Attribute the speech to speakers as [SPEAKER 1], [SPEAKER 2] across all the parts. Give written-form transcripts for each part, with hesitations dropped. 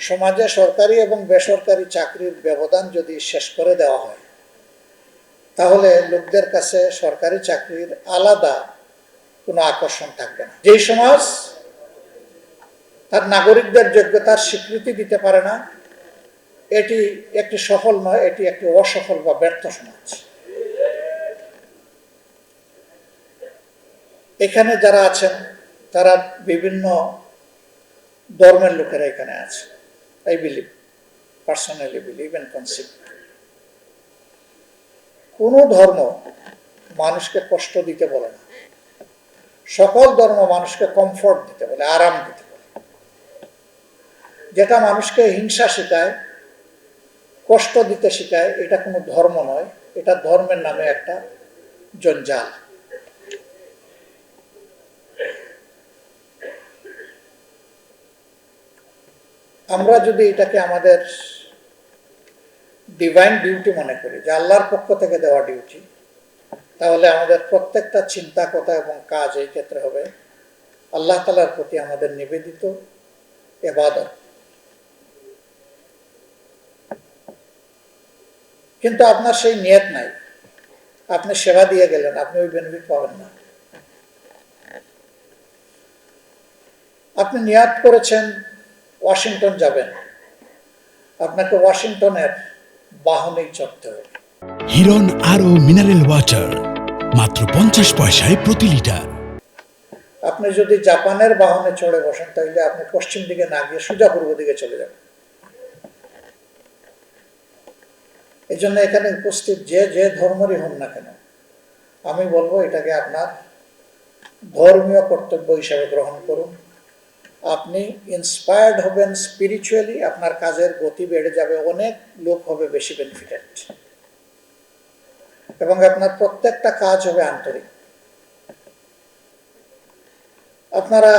[SPEAKER 1] সমাজে সরকারি এবং বেসরকারি চাকরির ব্যবধান যদি শেষ করে দেওয়া হয়, তাহলে লোকদের কাছে সরকারি চাকরির আলাদা কোনো আকর্ষণ থাকবে না। যেই সমাজ তার নাগরিকদের যোগ্যতার স্বীকৃতি দিতে পারে না, এটি একটি সফল নয়, এটি একটি অসফল বা ব্যর্থ সমাজ। এখানে যারা আছেন তারা বিভিন্ন ধর্মের লোকেরা এখানে আছে। I believe, personally believe and conceive. কোনো ধর্ম মানুষকে কষ্ট দিতে বলে না, সকল ধর্ম মানুষকে কমফোর্ট দিতে বলে, আরাম দিতে বলে। যেটা মানুষকে হিংসা শেখায়, কষ্ট দিতে শেখায়, এটা কোনো ধর্ম নয়, এটা ধর্মের নামে একটা জঞ্জাল। আমরা যদি এটাকে আমাদের ডিভাইন ডিউটি মনে করি, যে আল্লাহর পক্ষ থেকে দেওয়া ডিউটি, তাহলে আমাদের প্রত্যেকটা চিন্তা, কথা এবং কাজ এই ক্ষেত্রে হবে আল্লাহ তাআলার প্রতি আমাদের নিবেদিত ইবাদত। কিন্তু আপনার সেই নিয়ত নাই, আপনি সেবা দিয়ে গেলেন, আপনি ওই বেনিফিট পাবেন না। আপনি নিয়ত করেছেন ওয়াশিংটন যাবেন, আপনাকে ওয়াশিংটনের বাহনেই চড়তে হবে।
[SPEAKER 2] হিরন আরো মিনারেল ওয়াটার মাত্র 50 পয়সায় প্রতি লিটার।
[SPEAKER 1] আপনি যদি জাপানের বাহনে চড়ে বসেন, তাহলে আপনি পশ্চিম দিকে না গিয়ে সোজা পূর্ব দিকে চলে যাবেন। এই জন্য এখানে উপস্থিত যে ধর্মেরই হন না কেন, আমি বলবো এটাকে আপনার ধর্মীয় কর্তব্য হিসাবে গ্রহণ করুন। আপনি ইন্সপায়ার্ড হবেন স্পিরিচুয়ালি, আপনার কাজের গতি বেড়ে যাবে, অনেক লোক হবে বেশি বেনিফিটেড, এবং আপনার প্রত্যেকটা কাজ হবে আন্তরিক। আপনারা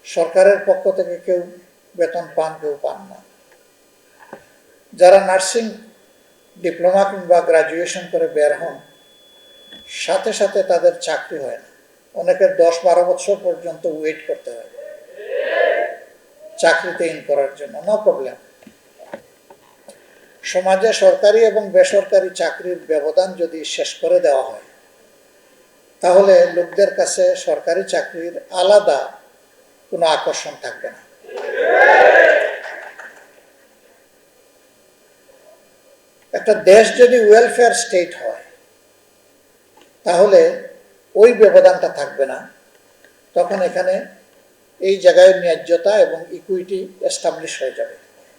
[SPEAKER 1] সরকারের পক্ষ থেকে কেউ বেতন পান, কেউ পান না। যারা নার্সিং ডিপ্লোমা কিংবা গ্রাজুয়েশন করে বের হন, সাথে সাথে তাদের চাকরি হয় না, অনেকের 10-12 বছর পর্যন্ত ওয়েট করতে হয় চাকরিতে ইন করার জন্য। No problem. সমাজে সরকারি এবং বেসরকারি চাকরির ব্যবধান যদি শেষ করে দেওয়া হয়, তাহলে লোকদের কাছে সরকারি চাকরির আলাদা কোনো আকর্ষণ থাকবে না। একটা দেশ যদি ওয়েলফেয়ার স্টেট হয়, তাহলে ওই ব্যবধানটা থাকবে না। তখন এখানে এই জায়গায় ন্যায্যতা এবং ইকুইটি এস্টাবলিশ হয়ে যাবে।